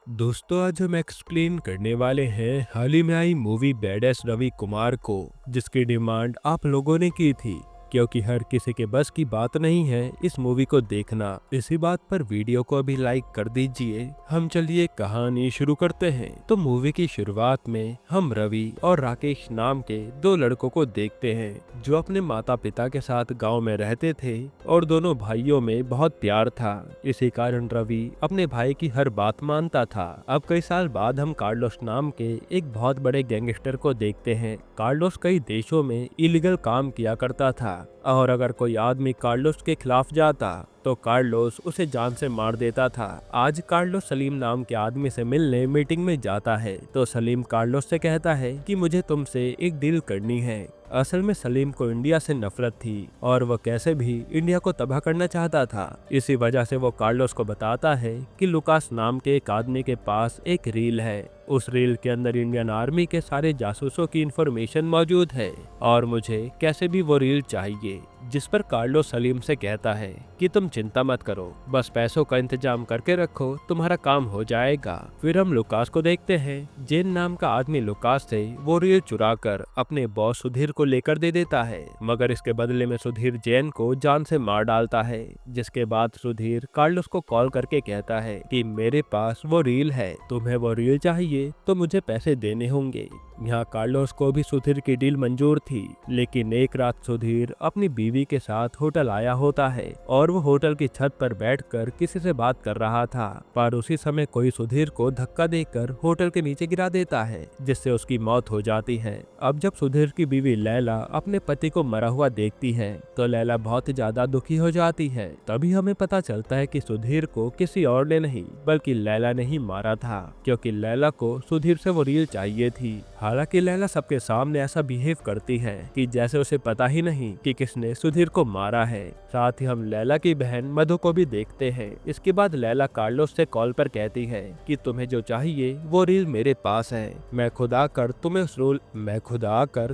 दोस्तों, आज हम एक्सप्लेन करने वाले हैं हाल ही में आई मूवी बैडेस रवि कुमार को, जिसकी डिमांड आप लोगों ने की थी। क्योंकि हर किसी के बस की बात नहीं है इस मूवी को देखना। इसी बात पर वीडियो को अभी लाइक कर दीजिए। हम चलिए कहानी शुरू करते हैं। तो मूवी की शुरुआत में हम रवि और राकेश नाम के दो लड़कों को देखते हैं जो अपने माता पिता के साथ गांव में रहते थे और दोनों भाइयों में बहुत प्यार था। इसी कारण रवि अपने भाई की हर बात मानता था। अब कई साल बाद हम कार्लोस नाम के एक बहुत बड़े गैंगस्टर को देखते हैं। कार्लोस कई देशों में इलीगल काम किया करता था और अगर कोई आदमी कार्लोस के खिलाफ जाता तो कार्लोस उसे जान से मार देता था। आज कार्लोस सलीम नाम के आदमी से मिलने मीटिंग में जाता है तो सलीम कार्लोस से कहता है कि मुझे तुमसे एक डील करनी है। असल में सलीम को इंडिया से नफरत थी और वह कैसे भी इंडिया को तबाह करना चाहता था। इसी वजह से वो कार्लोस को बताता है कि लुकास नाम के एक आदमी के पास एक रील है। उस रील के अंदर इंडियन आर्मी के सारे जासूसों की इंफॉर्मेशन मौजूद है और मुझे कैसे भी वो रील चाहिए। जिस पर कार्लोस सलीम से कहता है कि तुम चिंता मत करो, बस पैसों का इंतजाम करके रखो, तुम्हारा काम हो जाएगा। फिर हम लुकास को देखते हैं। जेन नाम का आदमी लुकास से वो रील चुरा कर अपने बॉस सुधीर को लेकर दे देता है, मगर इसके बदले में सुधीर जेन को जान से मार डालता है। जिसके बाद सुधीर कार्लोस को कॉल करके कहता है कि मेरे पास वो रील है, तुम्हें वो रील चाहिए तो मुझे पैसे देने होंगे। यहाँ कार्लोस को भी सुधीर की डील मंजूर थी, लेकिन एक रात सुधीर अपनी बीवी के साथ होटल आया होता है और वो होटल की छत पर बैठकर किसी से बात कर रहा था। पर उसी समय कोई सुधीर को धक्का देकर होटल के नीचे गिरा देता है, जिससे उसकी मौत हो जाती है। अब जब सुधीर की बीवी लैला अपने पति को मरा हुआ देखती है तो लैला बहुत ज्यादा दुखी हो जाती है। तभी हमें पता चलता है कि सुधीर को किसी और ने नहीं बल्कि लैला ने ही मारा था, क्योंकि लैला को सुधीर से वो रील चाहिए थी। हालांकि लैला सबके सामने ऐसा बिहेव करती है कि जैसे उसे पता ही नहीं कि किसने सुधीर को मारा है। साथ ही हम लैला की बहन मधु को भी देखते हैं। इसके बाद लैला कार्लोस से कॉल पर कहती है कि तुम्हें जो चाहिए वो रील मेरे पास है, मैं खुद आकर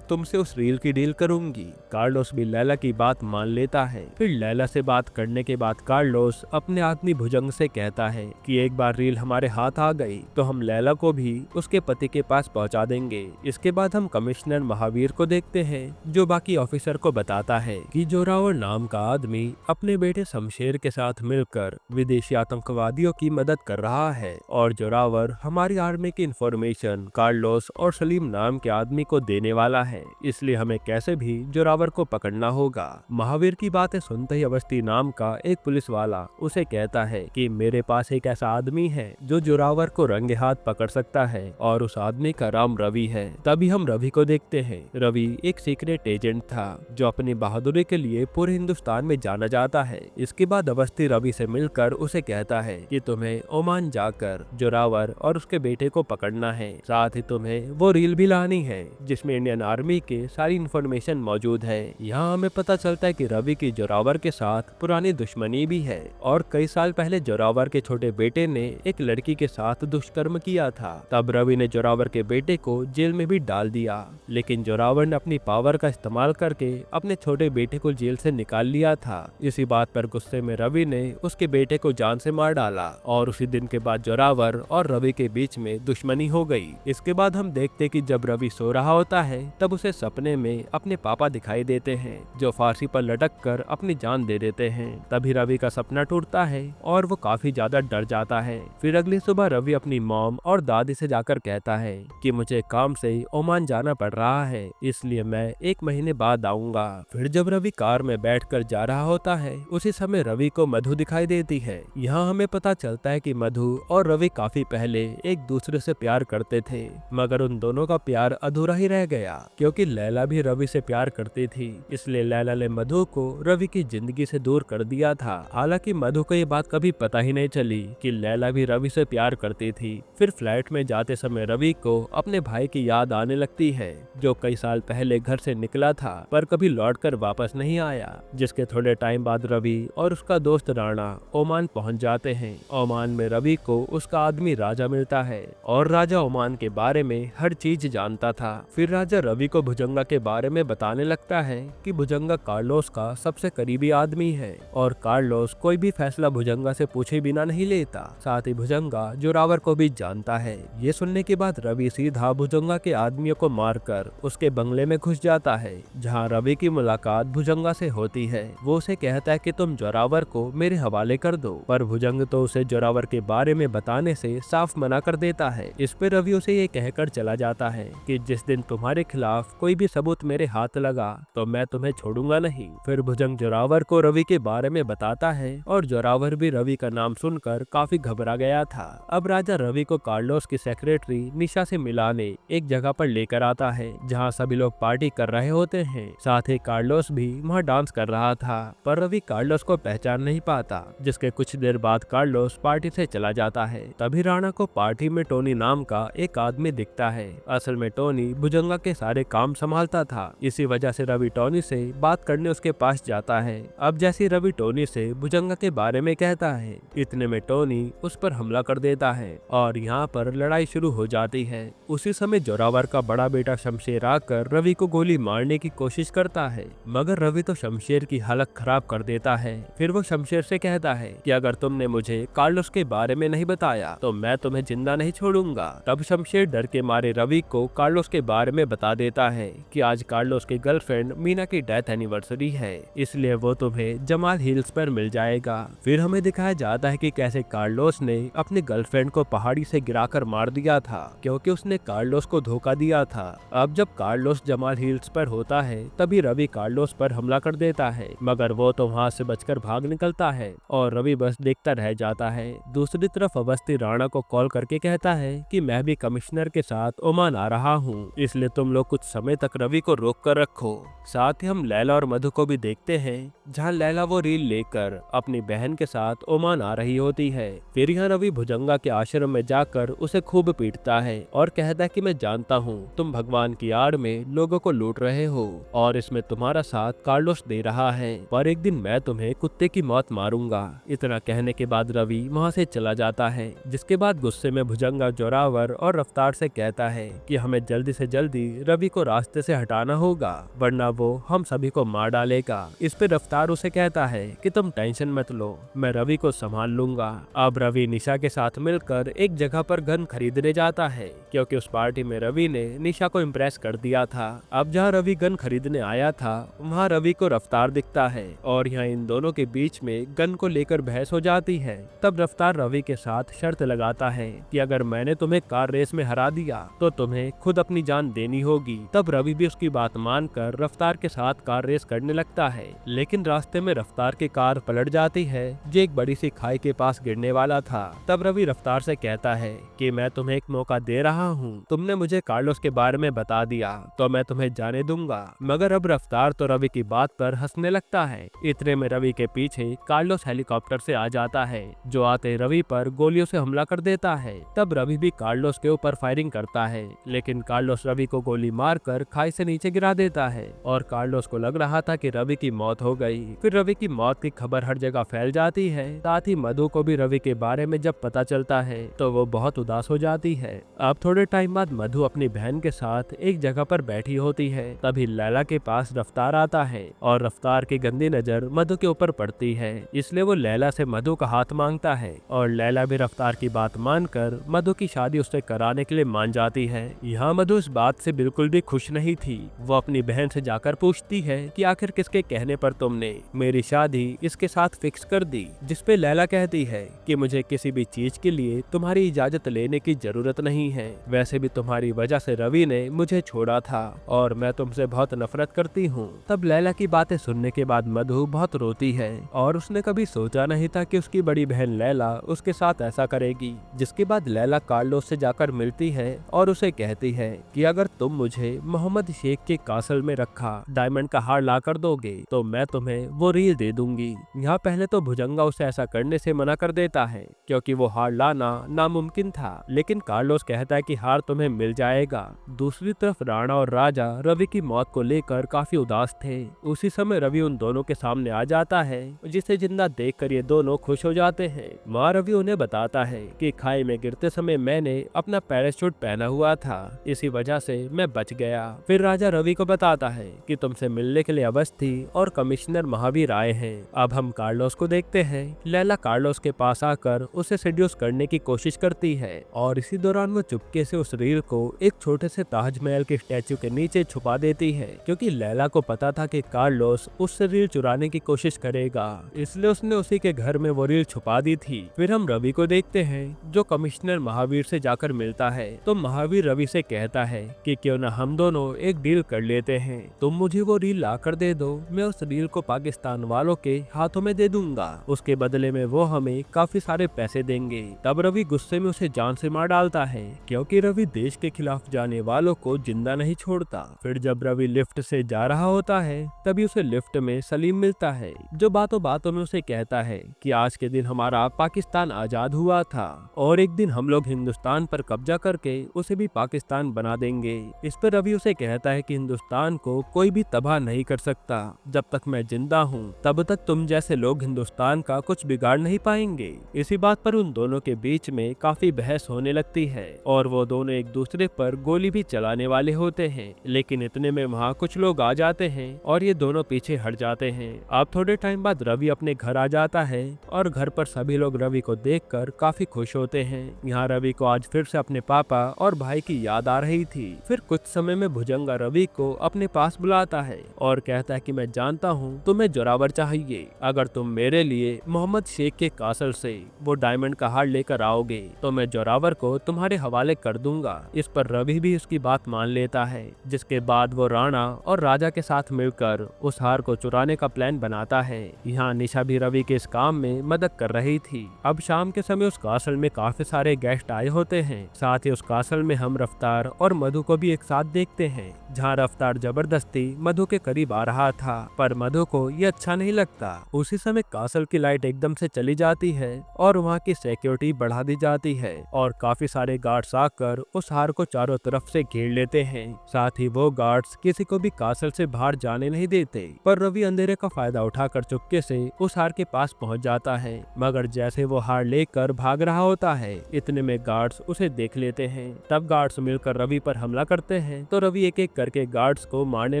तुमसे उस रील की डील करूंगी। कार्लोस भी लैला की बात मान लेता है। फिर लैला से बात करने के बाद कार्लोस अपने आदमी भुजंग से कहता है कि एक बार रील हमारे हाथ आ गई तो हम लैला को भी उसके पति के पास पहुंचा देंगे। इसके बाद हम कमिश्नर महावीर को देखते हैं जो बाकी ऑफिसर को बताता है कि जोरावर नाम का आदमी अपने बेटे शमशेर के साथ मिलकर विदेशी आतंकवादियों की मदद कर रहा है और जोरावर हमारी आर्मी की इंफॉर्मेशन कार्लोस और सलीम नाम के आदमी को देने वाला है, इसलिए हमें कैसे भी जोरावर को पकड़ना होगा। महावीर की बातें सुनते ही अवस्थी नाम का एक पुलिस वाला उसे कहता है कि मेरे पास एक ऐसा आदमी है जो जोरावर को रंगे हाथ पकड़ सकता है और उस आदमी का नाम रवि है। तभी हम रवि को देखते हैं। रवि एक सीक्रेट एजेंट था जो अपनी बहादुरी के लिए पूरे हिंदुस्तान में जाना जाता है। इसके बाद अवस्थी रवि से मिलकर उसे कहता है कि तुम्हें ओमान जाकर जोरावर और उसके बेटे को पकड़ना है, साथ ही तुम्हें वो रील भी लानी है जिसमें इंडियन आर्मी के सारी इंफॉर्मेशन मौजूद है। यहाँ हमें पता चलता है कि रवि की जोरावर के साथ पुरानी दुश्मनी भी है और कई साल पहले जोरावर के छोटे बेटे ने एक लड़की के साथ दुष्कर्म किया था। तब रवि ने जोरावर के बेटे को जेल में भी डाल दिया, लेकिन जोरावर ने अपनी पावर का इस्तेमाल करके अपने छोटे बेटे को जेल से निकाल लिया था। इसी बात पर गुस्से में रवि ने उसके बेटे को जान से मार डाला और उसी दिन के बाद जोरावर और रवि के बीच में दुश्मनी हो गई। इसके बाद हम देखते कि जब रवि सो रहा होता है तब उसे सपने में अपने पापा दिखाई देते हैं जो फांसी पर लटक कर अपनी जान दे देते हैं। तभी रवि का सपना टूटता है और वो काफी ज्यादा डर जाता है। फिर अगली सुबह रवि अपनी मॉम और दादी से जाकर कहता है कि मुझे काम से ओमान जाना पड़ रहा है, इसलिए मैं 1 महीने बाद आऊंगा। फिर जब रवि कार में बैठकर जा रहा होता है उसी समय रवि को मधु दिखाई देती है। यहाँ हमें पता चलता है कि मधु और रवि काफी पहले एक दूसरे से प्यार करते थे, मगर उन दोनों का प्यार अधूरा ही रह गया क्योंकि लैला भी रवि से प्यार करती थी। इसलिए लैला ने मधु को रवि की जिंदगी से दूर कर दिया था। हालांकि मधु को ये बात कभी पता ही नहीं चली कि लैला भी रवि से प्यार करती थी। फिर फ्लाइट में जाते समय रवि को अपने भाई की याद आने लगती है, जो कई साल पहले घर से निकला था पर कभी लौटकर वापस नहीं आया। जिसके थोड़े टाइम बाद रवि और उसका दोस्त राणा ओमान पहुंच जाते हैं। ओमान में रवि को उसका आदमी राजा मिलता है और राजा ओमान के बारे में हर चीज जानता था। फिर राजा रवि को भुजंगा के बारे में बताने लगता है कि भुजंगा कार्लोस का सबसे करीबी आदमी है और कार्लोस कोई भी फैसला भुजंगा से पूछे बिना नहीं लेता। साथ ही भुजंगा जोरावर को भी जानता है। ये सुनने के बाद रवि सीधा भुजंगा के आदमियों को मारकर उसके बंगले में घुस जाता है, जहां रवि की मुलाकात भुजंगा से होती है। वो उसे कहता है कि तुम जोरावर को मेरे हवाले कर दो, पर भुजंग तो उसे जोरावर के बारे में बताने से साफ मना कर देता है। इस पे रवि उसे ये कहकर चला जाता है कि जिस दिन तुम्हारे खिलाफ कोई भी सबूत मेरे हाथ लगा तो मैं तुम्हें छोड़ूंगा नहीं। फिर भुजंग जोरावर को रवि के बारे में बताता है और जोरावर भी रवि का नाम सुनकर काफी घबरा गया था। अब राजा रवि को कार्लोस की सेक्रेटरी निशा से मिलाने एक जगह पर लेकर आता है, जहां सभी लोग पार्टी कर रहे होते हैं। साथ ही कार्लोस भी वहां डांस कर रहा था, पर रवि कार्लोस को पहचान नहीं पाता। जिसके कुछ देर बाद कार्लोस पार्टी से चला जाता है। तभी राणा को पार्टी में टोनी नाम का एक आदमी दिखता है। असल में टोनी भुजंगा के सारे काम संभालता था। इसी वजह से रवि टोनी से बात करने उसके पास जाता है। अब जैसे रवि टोनी से भुजंगा के बारे में कहता है, इतने में टोनी उस पर हमला कर देता है और यहाँ पर लड़ाई शुरू हो जाती है। उसी समय जोरावर का बड़ा बेटा शमशेर आकर रवि को गोली मारने की कोशिश करता है, मगर रवि तो शमशेर की हालत खराब कर देता है। फिर वो शमशेर से कहता है कि अगर तुमने मुझे कार्लोस के बारे में नहीं बताया तो मैं तुम्हें जिंदा नहीं छोड़ूंगा। तब शमशेर डर के मारे रवि को कार्लोस के बारे में बता देता है कि आज कार्लोस की गर्लफ्रेंड मीना की डेथ एनिवर्सरी है, इसलिए वो तुम्हें जमाल हिल्स पर मिल जाएगा। फिर हमें दिखाया जाता है कि कैसे कार्लोस ने अपनी गर्लफ्रेंड को पहाड़ी से गिराकर मार दिया था, क्योंकि उसने कार्लोस को धोखा दिया था। अब जब कार्लोस जमाल हिल्स पर होता है तभी रवि कार्लोस पर हमला कर देता है, मगर वो तो वहाँ से बचकर भाग निकलता है और रवि बस देखता रह जाता है। दूसरी तरफ अवस्थी राणा को कॉल करके कहता है कि मैं भी कमिश्नर के साथ ओमान आ रहा हूँ, इसलिए तुम लोग कुछ समय तक रवि को रोक कर रखो। साथ ही हम लैला और मधु को भी देखते हैं, जहाँ लैला वो रील लेकर अपनी बहन के साथ ओमान आ रही होती है। फिर यहाँ रवि भुजंगा के आश्रम में जाकर उसे खूब पीटता है और कहता है कि मैं जानता हूँ तुम भगवान की आड़ में लोगों को लूट रहे हो और इसमें तुम्हारा साथ कार्लोस दे रहा है, पर एक दिन मैं तुम्हें कुत्ते की मौत मारूंगा। इतना कहने के बाद रवि वहाँ से चला जाता है। जिसके बाद गुस्से में भुजंगा जोरावर और रफ्तार से कहता है कि हमें जल्दी से जल्दी रवि को रास्ते से हटाना होगा, वरना वो हम सभी को मार डालेगा। इस पे रफ्तार उसे कहता है कि तुम टेंशन मत लो, मैं रवि को संभाल लूंगा। अब रवि निशा के साथ मिलकर एक जगह पर गन खरीदने जाता है, क्योंकि उस पार्टी में रवि ने निशा को इम्प्रेस कर दिया था। अब जहाँ रवि गन खरीदने आया था वहाँ रवि को रफ्तार दिखता है और यहाँ इन दोनों के बीच में गन को लेकर बहस हो जाती है। तब रफ्तार रवि के साथ शर्त लगाता है कि अगर मैंने तुम्हें कार रेस में हरा दिया तो तुम्हें खुद अपनी जान देनी होगी। तब रवि भी उसकी बात मानकर रफ्तार के साथ कार रेस करने लगता है, लेकिन रास्ते में रफ्तार की कार पलट जाती है जो एक बड़ी सी खाई के पास गिरने वाला था। तब रवि रफ्तार से कहता है कि मैं तुम्हें एक मौका दे रहा हूँ, तुमने मुझे कार्लोस के बारे में बता दिया तो मैं तुम्हें जाने दूंगा। मगर अब रफ्तार तो रवि की बात पर हंसने लगता है। इतने में रवि के पीछे कार्लोस हेलीकॉप्टर से आ जाता है, जो आते रवि पर गोलियों से हमला कर देता है। तब रवि भी कार्लोस के ऊपर फायरिंग करता है, लेकिन कार्लोस रवि को गोली मारकर खाई से नीचे गिरा देता है और कार्लोस को लग रहा था कि रवि की मौत हो गई। फिर रवि की मौत की खबर हर जगह फैल जाती है। साथ ही मधु को भी रवि के बारे में जब पता चलता है तो वो बहुत उदास हो जाती है। अब थोड़े टाइम बाद मधु अपनी बहन के साथ एक जगह पर बैठी होती है। तभी लैला के पास रफ्तार आता है और रफ्तार की गंदी नजर मधु के ऊपर पड़ती है, इसलिए वो लैला से मधु का हाथ मांगता है और लैला भी रफ्तार की बात मानकर मधु की शादी उससे कराने के लिए मान जाती है। यहाँ मधु इस बात से बिल्कुल भी खुश नहीं थी। वो अपनी बहन से जाकर पूछती है कि आखिर किसके कहने पर तुमने मेरी शादी इसके साथ फिक्स कर दी, जिसपे लैला कहती है कि मुझे किसी भी चीज के लिए तुम्हारी इजाजत लेने की जरूरत नहीं है, वैसे भी तुम्हारी वजह से रवि ने मुझे छोड़ा था और मैं तुमसे बहुत नफरत करती हूँ। तब लैला की बातें सुनने के बाद मधु बहुत रोती है और उसने कभी सोचा नहीं था कि उसकी बड़ी बहन लैला उसके साथ ऐसा करेगी। जिसके बाद लैला कार्लोस से जाकर मिलती है और उसे कहती है कि अगर तुम मुझे मोहम्मद शेख के कासल में रखा डायमंड का हार ला कर दोगे तो मैं तुम्हें वो रील दे दूंगी। यहाँ पहले तो भुजंगा उसे ऐसा करने से मना कर देता है, क्योंकि वो हार लाना नामुमकिन था, लेकिन कार्लोस कहता है कि हार तुम्हें मिल जाएगा। दूसरी तरफ राणा और राजा रवि की मौत को लेकर काफी उदास थे। उसी समय रवि उन दोनों के सामने आ जाता है, जिसे जिंदा देखकर ये दोनों खुश हो जाते हैं। वहाँ रवि उन्हें बताता है कि खाई में गिरते समय मैंने अपना पैराशूट पहना हुआ था, इसी वजह से मैं बच गया। फिर राजा रवि को बताता है कि तुमसे मिलने के लिए अवस्थी और कमिश्नर महावीर आए हैं। अब हम कार्लोस को देखते हैं। लैला कार्लोस के पास आकर उसे सेड्यूस करने की कोशिश करती है और इसी दौरान वो चुपके से उस रील को एक छोटे से ताजमहल के स्टैचू के नीचे छुपा देती है, क्योंकि लैला को पता था कि कार्लोस उससे रील चुराने की कोशिश करेगा, इसलिए उसने उसी के घर में वो रील छुपा दी थी। फिर हम रवि को देखते हैं जो कमिश्नर महावीर से जाकर मिलता है। तो महावीर रवि से कहता है कि क्यों न हम दोनों एक डील कर लेते हैं, तुम मुझे वो रील ला कर दे दो, मैं उस रील को पाकिस्तान वालों के हाथों में दे दूंगा, उसके बदले में वो हमें काफी सारे पैसे देंगे। तब रवि गुस्से में उसे जान से मार डालता है, क्योंकि रवि देश के खिलाफ जाने वालों को जिंदा नहीं छोड़ता। फिर जब रवि लिफ्ट से जा रहा होता है तभी उसे लिफ्ट में सलीम मिलता है, जो बातों बातों में उसे कहता है कि आज के दिन हमारा पाकिस्तान आजाद हुआ था और एक दिन हम लोग हिंदुस्तान पर कब्जा करके उसे भी पाकिस्तान बना देंगे। इस पर रवि उसे कहता है कि हिंदुस्तान को कोई भी तबाह नहीं कर सकता, जब तक मैं जिंदा हूँ तब तक तुम जैसे लोग हिंदुस्तान का कुछ बिगाड़ नहीं पाएंगे। इसी बात पर उन दोनों के बीच में काफी बहस होने लगती है और वो दोनों एक दूसरे पर गोली भी चलाने वाले होते हैं, लेकिन इतने में वहाँ कुछ लोग आ जाते हैं और ये दोनों पीछे हट जाते हैं। अब थोड़े टाइम बाद रवि अपने घर आ जाता है और घर पर सभी लोग रवि को देखकर काफी खुश होते हैं। यहाँ रवि को आज फिर से अपने पापा और भाई की याद आ रही थी। फिर कुछ समय में भुजंगा रवि को अपने पास बुलाता है और कहता है कि मैं जानता हूँ तुम्हें जोरावर चाहिए, अगर तुम मेरे लिए मोहम्मद शेख के कासल से वो डायमंड का हार लेकर आओगे तो मैं जोरावर को तुम्हारे हवाले कर दूंगा। इस पर रवि भी उसकी बात मान लेता है, जिसके बाद वो राणा और राजा के साथ मिलकर उस हार को चुराने का प्लान बनाता है। यहाँ निशा भी रवि के इस काम में मदद कर रही थी। अब शाम के समय उस कासल में काफी सारे गेस्ट आए होते हैं। साथ ही उस कासल में हम रफ्तार और मधु को भी एक साथ देखते हैं, जहाँ रफ्तार जबरदस्ती मधु के करीब आ रहा था, पर मधु को ये अच्छा नहीं लगता। उसी समय कासल की लाइट एकदम से चली जाती है और वहाँ की सिक्योरिटी बढ़ा दी जाती है और काफी सारे गार्ड्स आकर उस हार को चारों तरफ से घेर लेते हैं। साथ ही वो गार्ड्स किसी को भी कासल से बाहर जाने नहीं देते, पर रवि अंधेरे का फायदा उठाकर चुपके से उस हार के पास पहुंच जाता है। मगर जैसे वो हार लेकर भाग रहा होता है, इतने में गार्ड्स उसे देख लेते हैं। तब गार्ड्स मिलकर रवि पर हमला करते हैं तो रवि एक एक करके गार्ड्स को मारने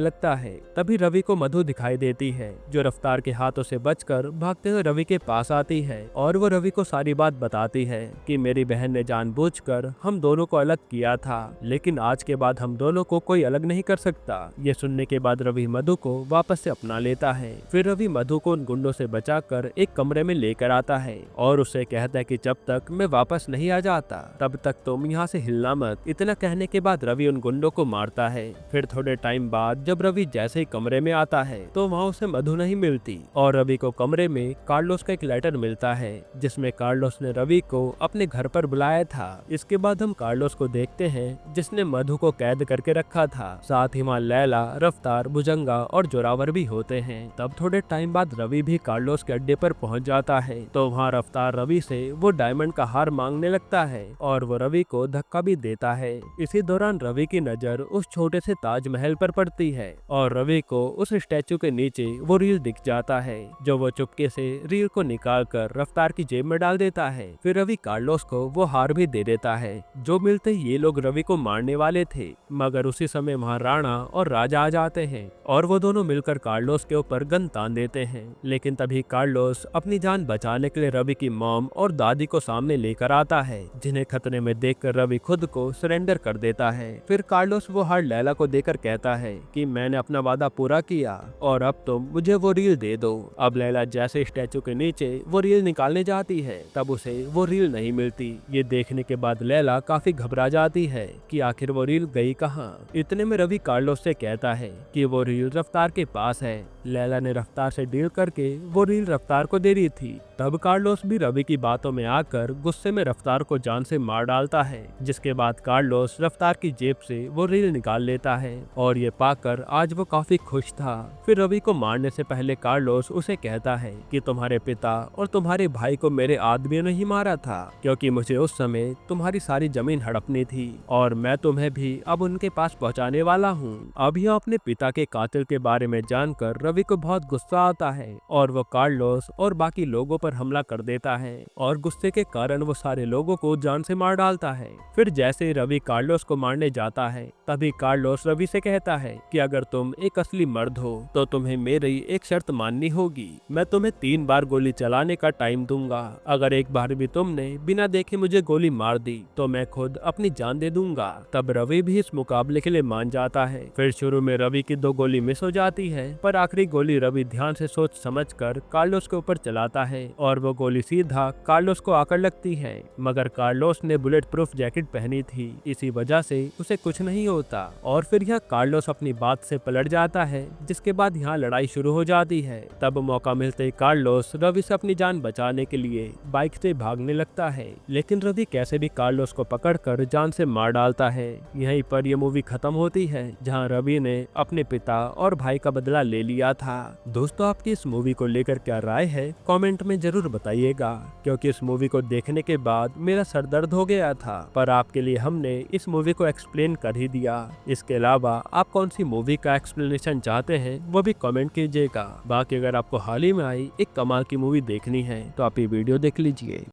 लगता है। तभी रवि को मधु दिखाई देती है, जो रफ्तार के हाथों से बचकर भागते हुए रवि के पास आती है और वो रवि को सारी बात बताती है कि मेरी बहन ने जानबूझकर हम दोनों को अलग किया था, लेकिन आज के बाद हम दोनों को कोई अलग नहीं कर सकता। ये सुनने के बाद रवि मधु को वापस से अपना लेता है। फिर रवि मधु को उन गुंडों से बचाकर एक कमरे में लेकर आता है और उससे कहता है कि जब तक मैं वापस नहीं आ जाता तब तक तुम यहाँ से हिलना मत। इतना कहने के बाद रवि उन गुंडों को मारता है। फिर थोड़े टाइम बाद जब रवि जैसे ही कमरे में आता है तो वहाँ उसे मधु नहीं मिलती और रवि को कमरे में कार्लोस का एक लेटर मिलता है, जिसमें कार्लोस ने रवि को अपने घर पर बुलाया था। इसके बाद हम कार्लोस को देखते हैं, जिसने मधु को कैद करके रखा था। साथ ही वहाँ लैला, रफ्तार, भुजंगा और जोरावर भी होते हैं। तब थोड़े टाइम बाद रवि भी कार्लोस के अड्डे पर पहुंच जाता है तो वहाँ रफ्तार रवि से वो डायमंड का हार मांगने लगता है और वो रवि को धक्का भी देता है। इसी दौरान रवि की नजर उस छोटे से ताजमहल पर पड़ती है और रवि को उस स्टैचू के नीचे वो रील दिख जाता है, जो वो चुपके से रील को निकाल कर रफ्तार की जेब में डाल देता है। फिर रवि कार्लोस को वो हार भी दे देता है। जो मिलते ही ये लोग रवि को मारने वाले थे, मगर उसी समय वहाँ राणा और राजा आ जाते हैं और वो दोनों मिलकर कार्लोस के ऊपर गन तान देते हैं। लेकिन तभी कार्लोस अपनी जान बचाने के लिए रवि की मॉम और दादी को सामने लेकर आता है, जिन्हें खतरे में देखकर रवि खुद को सरेंडर कर देता है। फिर कार्लोस वो हार लैला को देकर कहता है कि मैंने अपना वादा पूरा किया और अब तुम मुझे वो रील दे दो। अब लैला जैसे स्टैचू के नीचे वो रील निकालने जाती है तब उसे वो रील नहीं मिलती। ये देखने के बाद लैला काफी घबरा जाती है कि आखिर वो रील गई कहाँ। इतने में रवि कार्लोस से कहता है कि वो रील रफ्तार के पास है। लैला ने रफ्तार से डील करके वो रील रफ्तार को दे रही थी। तब कार्लोस भी रवि की बातों में आकर गुस्से में रफ्तार को जान से मार डालता है, जिसके बाद कार्लोस रफ्तार की जेब से वो रील निकाल लेता है और ये पाकर आज वो काफी खुश था। फिर रवि को मारने से पहले कार्लोस उसे कहता है कि तुम्हारे पिता और तुम्हारे भाई को मेरे आदमियों ने ही मारा था, क्योंकि मुझे उस समय तुम्हारी सारी जमीन हड़पनी थी। और मैं तुम्हें भी अब उनके पास पहुंचाने वाला हूँ। अब यह अपने पिता के कातिल के बारे में जानकर रवि को बहुत गुस्सा आता है और वो कार्लोस और बाकी लोगों पर हमला कर देता है और गुस्से के कारण वो सारे लोगों को जान से मार डालता है। फिर जैसे ही रवि कार्लोस को मारने जाता है तभी कार्लोस रवि से कहता है कि अगर तुम एक असली मर्द हो तो तुम्हें मेरी एक शर्त माननी होगी। मैं तुम्हें 3 बार गोली चलाने का टाइम दूंगा। अगर एक बार भी तुमने बिना देखे मुझे गोली मार दी तो मैं खुद अपनी जान दे दूंगा। तब रवि भी इस मुकाबले के लिए मान जाता है। फिर शुरू में रवि की 2 गोली मिस हो जाती है, पर आखिरी गोली रवि ध्यान से सोच समझकर कार्लोस के ऊपर चलाता है और वो गोली सीधा कार्लोस को आकर लगती है। मगर कार्लोस ने बुलेट प्रूफ जैकेट पहनी थी, इसी वजह से उसे कुछ नहीं होता। और फिर यह कार्लोस अपनी बात से पलट जाता है, जिसके बाद यहाँ लड़ाई शुरू हो जाती है। तब मौका मिलते ही कार्लोस रवि से अपनी जान बचाने के लिए बाइक से भागने लगता है, लेकिन रवि कैसे भी कार्लोस को पकड़कर जान से मार डालता है। यहीं पर यह मूवी खत्म होती है, जहां रवि ने अपने पिता और भाई का बदला ले लिया था। दोस्तों, आपकी इस मूवी को लेकर क्या राय है कमेंट में जरूर बताइएगा, क्योंकि इस मूवी को देखने के बाद मेरा सर दर्द हो गया था, पर आपके लिए हमने इस मूवी को एक्सप्लेन कर ही दिया। इसके अलावा आप कौन सी मूवी का एक्सप्लेनेशन चाहते हैं वो भी कमेंट कीजिएगा। बाकी अगर आपको हाल ही में आई एक कमाल की मूवी देखनी है तो आप ये वीडियो देख लीजिए।